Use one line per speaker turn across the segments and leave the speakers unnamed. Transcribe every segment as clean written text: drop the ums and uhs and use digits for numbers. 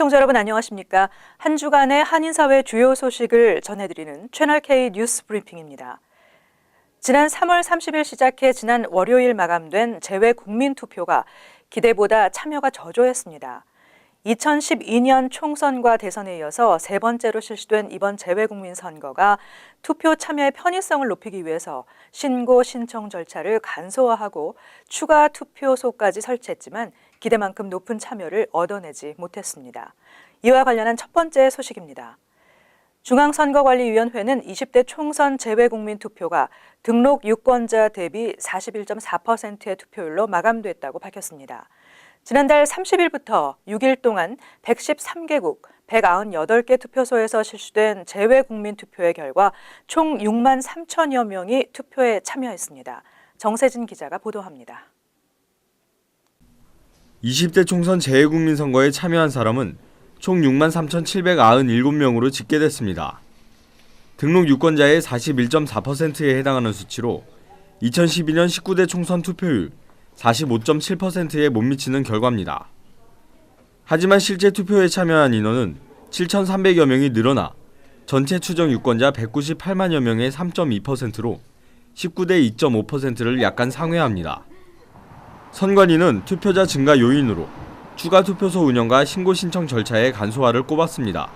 시청자 여러분 안녕하십니까? 한 주간의 한인사회 주요 소식을 전해드리는 채널K 뉴스 브리핑입니다. 지난 3월 30일 시작해 지난 월요일 마감된 재외국민투표가 기대보다 참여가 저조했습니다. 2012년 총선과 대선에 이어서 세 번째로 실시된 이번 재외국민 선거가 투표 참여의 편의성을 높이기 위해서 신고 신청 절차를 간소화하고 추가 투표소까지 설치했지만 기대만큼 높은 참여를 얻어내지 못했습니다. 이와 관련한 첫 번째 소식입니다. 중앙선거관리위원회는 20대 총선 재외국민 투표가 등록 유권자 대비 41.4%의 투표율로 마감됐다고 밝혔습니다. 지난달 30일부터 6일 동안 113개국 198개 투표소에서 실시된 재외국민 투표의 결과 총 6만 3천여 명이 투표에 참여했습니다. 정세진 기자가 보도합니다.
20대 총선 재외국민 선거에 참여한 사람은 총 6만 3,797명으로 집계됐습니다. 등록 유권자의 41.4%에 해당하는 수치로 2012년 19대 총선 투표율 45.7%에 못 미치는 결과입니다. 하지만 실제 투표에 참여한 인원은 7,300여 명이 늘어나 전체 추정 유권자 198만여 명의 3.2%로 19대 2.5%를 약간 상회합니다. 선관위는 투표자 증가 요인으로 추가 투표소 운영과 신고 신청 절차의 간소화를 꼽았습니다.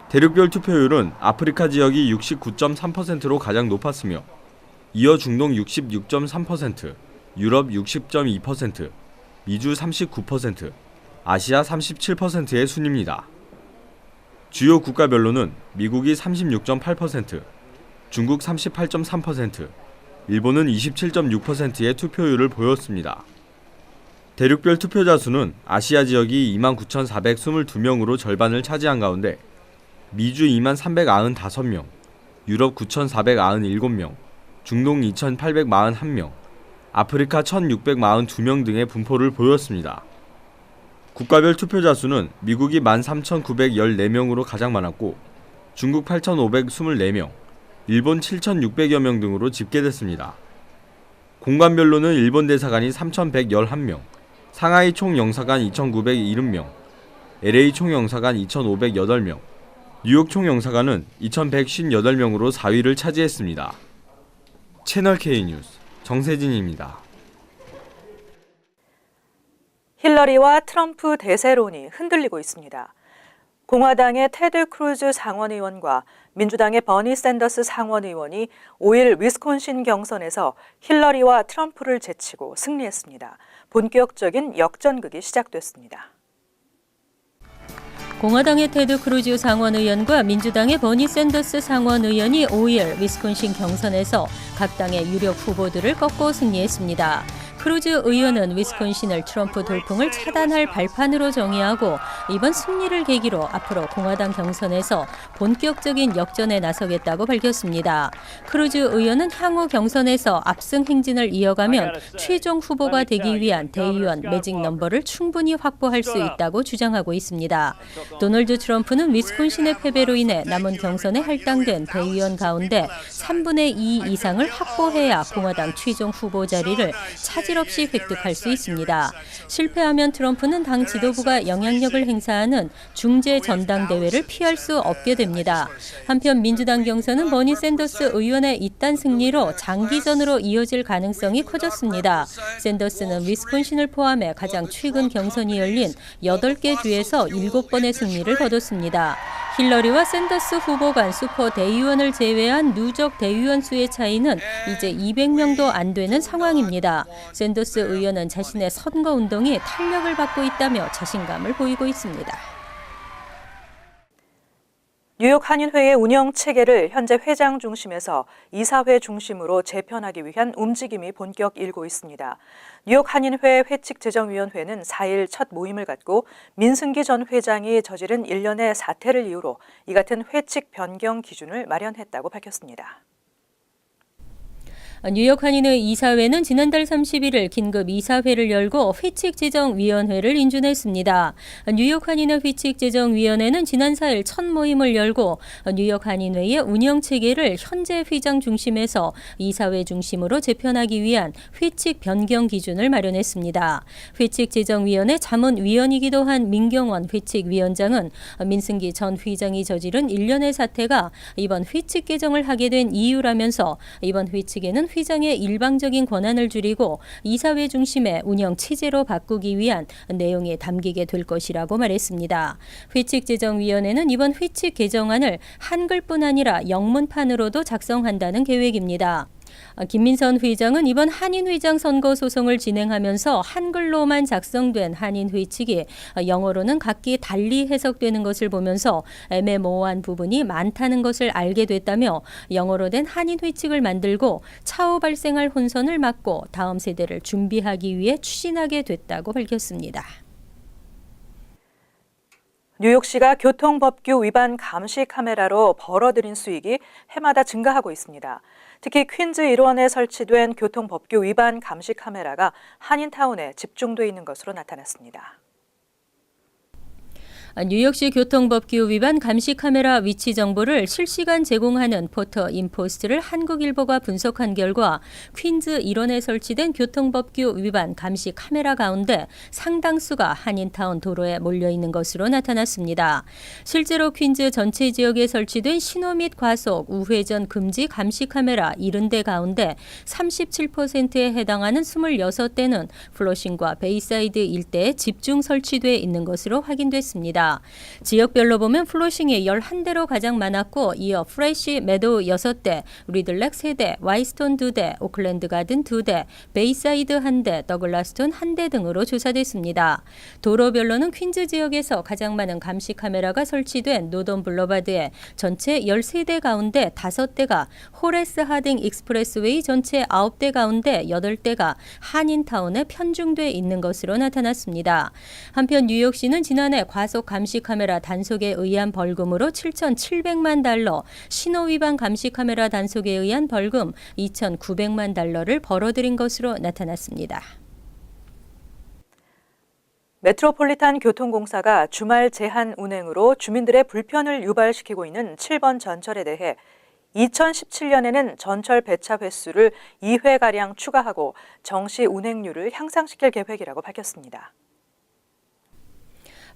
대륙별 투표율은 아프리카 지역이 69.3%로 가장 높았으며 이어 중동 66.3%, 유럽 60.2%, 미주 39%, 아시아 37%의 순입니다. 주요 국가별로는 미국이 36.8%, 중국 38.3%, 일본은 27.6%의 투표율을 보였습니다. 대륙별 투표자 수는 아시아 지역이 29,422명으로 절반을 차지한 가운데 미주 23,395명, 유럽 9,497명, 중동 2,841명, 아프리카 1,642명 등의 분포를 보였습니다. 국가별 투표자 수는 미국이 13,914명으로 가장 많았고 중국 8,524명, 일본 7,600여 명 등으로 집계됐습니다. 공간별로는 일본 대사관이 3,111명, 상하이 총영사관 2,970명, LA 총영사관 2,508명, 뉴욕 총영사관은 2,158명으로 4위를 차지했습니다. 채널K 뉴스 정세진입니다.
힐러리와 트럼프 대세론이 흔들리고 있습니다. 공화당의 테드 크루즈 상원의원과 민주당의 버니 샌더스 상원의원이 5일 위스콘신 경선에서 힐러리와 트럼프를 제치고 승리했습니다. 본격적인 역전극이 시작됐습니다.
공화당의 테드 크루즈 상원의원과 민주당의 버니 샌더스 상원의원이 5일 위스콘신 경선에서 각 당의 유력 후보들을 꺾고 승리했습니다. 크루즈 의원은 위스콘신을 트럼프 돌풍을 차단할 발판으로 정의하고 이번 승리를 계기로 앞으로 공화당 경선에서 본격적인 역전에 나서겠다고 밝혔습니다. 크루즈 의원은 향후 경선에서 압승 행진을 이어가면 최종 후보가 되기 위한 대의원 매직 넘버를 충분히 확보할 수 있다고 주장하고 있습니다. 도널드 트럼프는 위스콘신의 패배로 인해 남은 경선에 할당된 대의원 가운데 3분의 2 이상을 확보해야 공화당 최종 후보 자리를 차질 없이 획득할 수 있습니다. 실패하면 트럼프는 당 지도부가 영향력을 행사하는 중재 전당대회를 피할 수 없게 됩니다. 한편 민주당 경선은 버니 샌더스 의원의 이딴 승리로 장기전으로 이어질 가능성이 커졌습니다. 샌더스는 위스콘신을 포함해 가장 최근 경선이 열린 8개 주에서 7번의 승리를 거뒀습니다. 힐러리와 샌더스 후보 간 슈퍼 대의원을 제외한 누적 대의원 수의 차이는 이제 200명도 안 되는 상황입니다. 샌더스 의원은 자신의 선거운동이 탄력을 받고 있다며 자신감을 보이고 있습니다.
뉴욕 한인회의 운영 체계를 현재 회장 중심에서 이사회 중심으로 재편하기 위한 움직임이 본격 일고 있습니다. 뉴욕 한인회 회칙재정위원회는 4일 첫 모임을 갖고 민승기 전 회장이 저지른 일련의 사태를 이유로 이 같은 회칙 변경 기준을 마련했다고 밝혔습니다.
뉴욕 한인의 이사회는 지난달 31일 긴급 이사회를 열고 회칙제정위원회를 인준했습니다. 뉴욕 한인의 회칙제정위원회는 지난 4일 첫 모임을 열고 뉴욕 한인회의 운영체계를 현재 회장 중심에서 이사회 중심으로 재편하기 위한 회칙 변경 기준을 마련했습니다. 회칙제정위원회 자문위원이기도 한 민경원 회칙위원장은 민승기 전 회장이 저지른 일련의 사태가 이번 회칙 개정을 하게 된 이유라면서 이번 회칙에는 회장의 일방적인 권한을 줄이고 이사회 중심의 운영 체제로 바꾸기 위한 내용이 담기게 될 것이라고 말했습니다. 회칙제정위원회는 이번 회칙 개정안을 한글뿐 아니라 영문판으로도 작성한다는 계획입니다. 김민선 회장은 이번 한인회장 선거 소송을 진행하면서 한글로만 작성된 한인회칙이 영어로는 각기 달리 해석되는 것을 보면서 애매모호한 부분이 많다는 것을 알게 됐다며 영어로 된 한인회칙을 만들고 차후 발생할 혼선을 막고 다음 세대를 준비하기 위해 추진하게 됐다고 밝혔습니다.
뉴욕시가 교통법규 위반 감시 카메라로 벌어들인 수익이 해마다 증가하고 있습니다. 특히 퀸즈 일원에 설치된 교통법규 위반 감시 카메라가 한인타운에 집중돼 있는 것으로 나타났습니다.
뉴욕시 교통법규 위반 감시 카메라 위치 정보를 실시간 제공하는 포터 인포스트를 한국일보가 분석한 결과 퀸즈 일원에 설치된 교통법규 위반 감시 카메라 가운데 상당수가 한인타운 도로에 몰려 있는 것으로 나타났습니다. 실제로 퀸즈 전체 지역에 설치된 신호 및 과속, 우회전 금지 감시 카메라 70대 가운데 37%에 해당하는 26대는 플러싱과 베이사이드 일대에 집중 설치돼 있는 것으로 확인됐습니다. 지역별로 보면 플로싱이 11대로 가장 많았고 이어 프레쉬 메도우 6대, 리들렉 3대, 와이스톤 2대, 오클랜드 가든 2대, 베이사이드 1대, 더글라스톤 1대 등으로 조사됐습니다. 도로별로는 퀸즈 지역에서 가장 많은 감시 카메라가 설치된 노던 블러바드에 전체 13대 가운데 5대가, 호레스 하딩 익스프레스웨이 전체 9대 가운데 8대가 한인타운에 편중돼 있는 것으로 나타났습니다. 한편 뉴욕시는 지난해 과속 감시 카메라 단속에 의한 벌금으로 7,700만 달러, 신호 위반 감시 카메라 단속에 의한 벌금 2,900만 달러를 벌어들인 것으로 나타났습니다.
메트로폴리탄 교통공사가 주말 제한 운행으로 주민들의 불편을 유발시키고 있는 7번 전철에 대해 2017년에는 전철 배차 횟수를 2회가량 추가하고 정시 운행률을 향상시킬 계획이라고 밝혔습니다.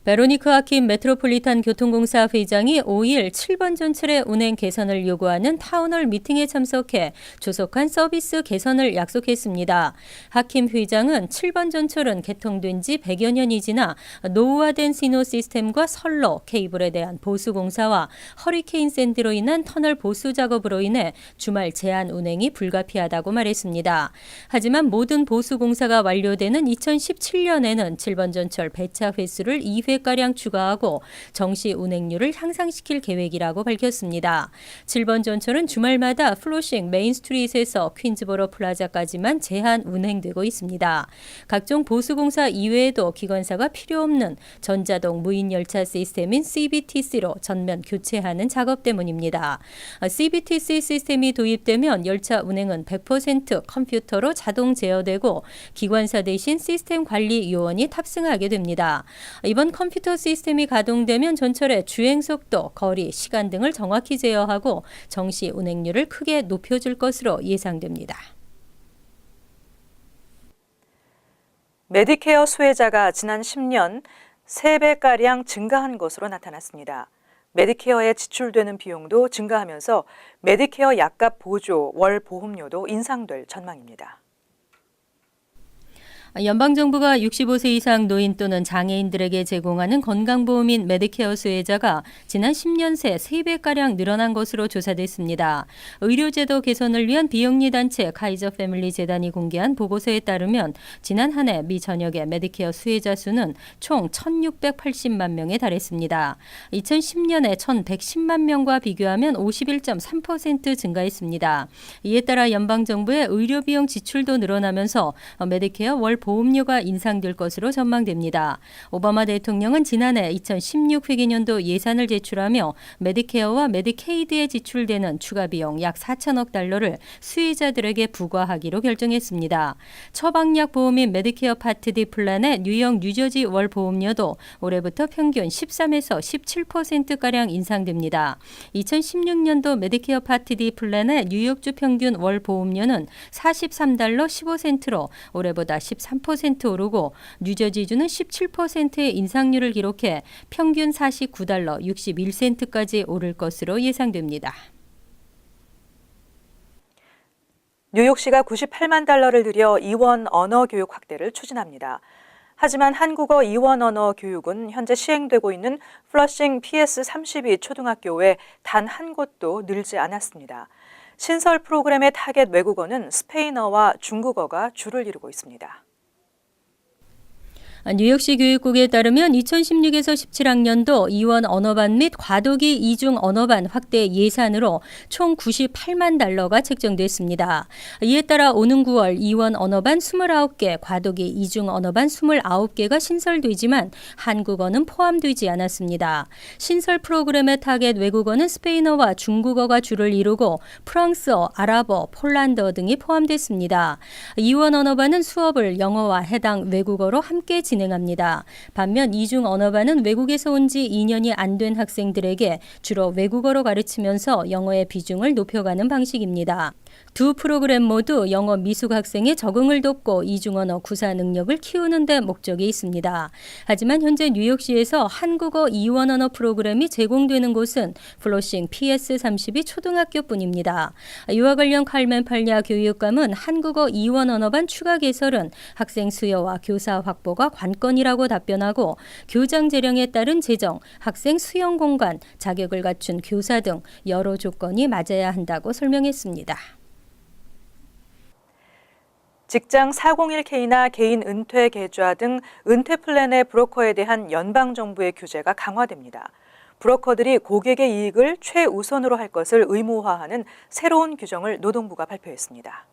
베로니크 하킴 메트로폴리탄 교통공사 회장이 5일 7번 전철의 운행 개선을 요구하는 타운홀 미팅에 참석해 조속한 서비스 개선을 약속했습니다. 하킴 회장은 7번 전철은 개통된 지 100여 년이 지나 노후화된 신호 시스템과 선로, 케이블에 대한 보수 공사와 허리케인 샌드로 인한 터널 보수 작업으로 인해 주말 제한 운행이 불가피하다고 말했습니다. 하지만 모든 보수 공사가 완료되는 2017년에는 7번 전철 배차 횟수를 2회가량 추가하고 정시 운행률을 향상시킬 계획이라고 밝혔습니다. 7번 전철은 주말마다 플로싱 메인스트리트에서 퀸즈보러 플라자까지만 제한 운행되고 있습니다. 각종 보수공사 이외에도 기관사가 필요 없는 전자동 무인열차 시스템인 CBTC로 전면 교체하는 작업 때문입니다. CBTC 시스템이 도입되면 열차 운행은 100% 컴퓨터로 자동 제어되고 기관사 대신 시스템 관리 요원이 탑승하게 됩니다. 이번 컴퓨터 시스템이 가동되면 전철의 주행 속도, 거리, 시간 등을 정확히 제어하고 정시 운행률을 크게 높여줄 것으로 예상됩니다.
메디케어 수혜자가 지난 10년 3배가량 증가한 것으로 나타났습니다. 메디케어에 지출되는 비용도 증가하면서 메디케어 약값 보조, 월 보험료도 인상될 전망입니다.
연방정부가 65세 이상 노인 또는 장애인들에게 제공하는 건강보험인 메디케어 수혜자가 지난 10년 새 3배가량 늘어난 것으로 조사됐습니다. 의료제도 개선을 위한 비영리 단체 카이저 패밀리 재단이 공개한 보고서에 따르면 지난 한 해 미 전역의 메디케어 수혜자 수는 총 1,680만 명에 달했습니다. 2010년에 1,110만 명과 비교하면 51.3% 증가했습니다. 이에 따라 연방정부의 의료비용 지출도 늘어나면서 메디케어 월 보험료가 인상될 것으로 전망됩니다. 오바마 대통령은 지난해 2016 회계년도 예산을 제출하며 메디케어와 메디케이드에 지출되는 추가 비용 약 4천억 달러를 수혜자들에게 부과하기로 결정했습니다. 처방약 보험인 메디케어 파트 D 플랜의 뉴욕, 뉴저지 월 보험료도 올해부터 평균 13에서 17%가량 인상됩니다. 2016년도 메디케어 파트 D 플랜의 뉴욕주 평균 월 보험료는 43달러 15센트로 올해보다 13% 오르고 뉴저지주는 17%의 인상률을 기록해 평균 49달러 61센트까지 오를 것으로 예상됩니다.
뉴욕시가 98만 달러를 들여 이원 언어 교육 확대를 추진합니다. 하지만 한국어 이원 언어 교육은 현재 시행되고 있는 플러싱 PS32 초등학교 외 단 한 곳도 늘지 않았습니다. 신설 프로그램의 타겟 외국어는 스페인어와 중국어가 주를 이루고 있습니다.
뉴욕시 교육국에 따르면 2016에서 17학년도 이원 언어반 및 과도기 이중 언어반 확대 예산으로 총 98만 달러가 책정됐습니다. 이에 따라 오는 9월 이원 언어반 29개, 과도기 이중 언어반 29개가 신설되지만 한국어는 포함되지 않았습니다. 신설 프로그램의 타겟 외국어는 스페인어와 중국어가 주를 이루고 프랑스어, 아랍어, 폴란드어 등이 포함됐습니다. 이원 언어반은 수업을 영어와 해당 외국어로 함께 진행합니다. 반면 이중 언어반은 외국에서 온 지 2년이 안 된 학생들에게 주로 외국어로 가르치면서 영어의 비중을 높여가는 방식입니다. 두 프로그램 모두 영어 미숙 학생의 적응을 돕고 이중 언어 구사 능력을 키우는 데 목적이 있습니다. 하지만 현재 뉴욕시에서 한국어 이원 언어 프로그램이 제공되는 곳은 플러싱 PS32 초등학교뿐입니다. 이와 관련 칼멘 팔리아 교육감은 한국어 이원 언어반 추가 개설은 학생 수요와 교사 확보가 관건이라고 답변하고 교장 재량에 따른 재정, 학생 수용 공간, 자격을 갖춘 교사 등 여러 조건이 맞아야 한다고 설명했습니다.
직장 401K나 개인 은퇴 계좌 등 은퇴 플랜의 브로커에 대한 연방정부의 규제가 강화됩니다. 브로커들이 고객의 이익을 최우선으로 할 것을 의무화하는 새로운 규정을 노동부가 발표했습니다.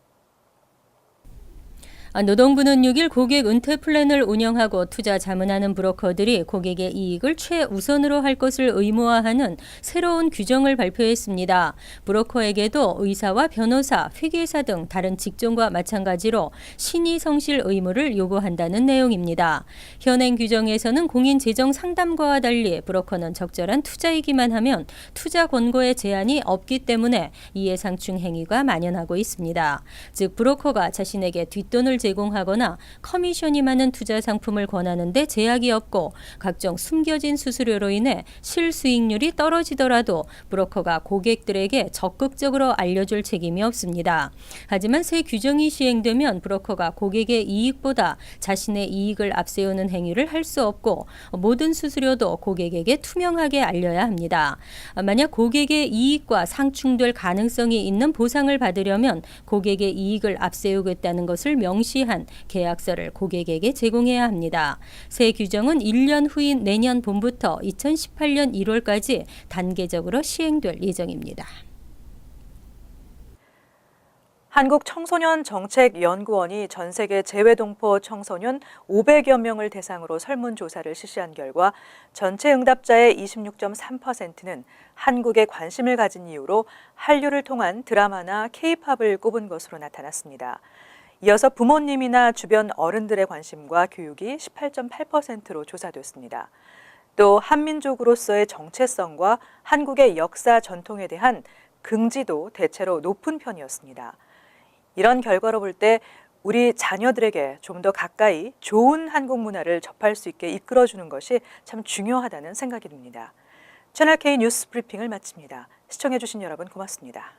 노동부는 6일 고객 은퇴 플랜을 운영하고 투자 자문하는 브로커들이 고객의 이익을 최우선으로 할 것을 의무화하는 새로운 규정을 발표했습니다. 브로커에게도 의사와 변호사, 회계사 등 다른 직종과 마찬가지로 신의 성실 의무를 요구한다는 내용입니다. 현행 규정에서는 공인 재정 상담과와 달리 브로커는 적절한 투자이기만 하면 투자 권고에 제한이 없기 때문에 이해상충 행위가 만연하고 있습니다. 즉 브로커가 자신에게 뒷돈을 제공하거나 커미션이 많은 투자 상품을 권하는 데 제약이 없고 각종 숨겨진 수수료로 인해 실수익률이 떨어지더라도 브로커가 고객들에게 적극적으로 알려줄 책임이 없습니다. 하지만 새 규정이 시행되면 브로커가 고객의 이익보다 자신의 이익을 앞세우는 행위를 할 수 없고 모든 수수료도 고객에게 투명하게 알려야 합니다. 만약 고객의 이익과 상충될 가능성이 있는 보상을 받으려면 고객의 이익을 앞세우겠다는 것을 명시한 계약서를 고객에게 제공해야 합니다. 새 규정은 1년 후인 내년 봄부터 2018년 1월까지 단계적으로 시행될 예정입니다.
한국청소년정책연구원이 전 세계 재외동포 청소년 500여 명을 대상으로 설문조사를 실시한 결과 전체 응답자의 26.3%는 한국에 관심을 가진 이유로 한류를 통한 드라마나 K-팝을 꼽은 것으로 나타났습니다. 이어서 부모님이나 주변 어른들의 관심과 교육이 18.8%로 조사됐습니다. 또 한민족으로서의 정체성과 한국의 역사 전통에 대한 긍지도 대체로 높은 편이었습니다. 이런 결과로 볼 때 우리 자녀들에게 좀 더 가까이 좋은 한국 문화를 접할 수 있게 이끌어주는 것이 참 중요하다는 생각이 듭니다. 채널K 뉴스 브리핑을 마칩니다. 시청해주신 여러분 고맙습니다.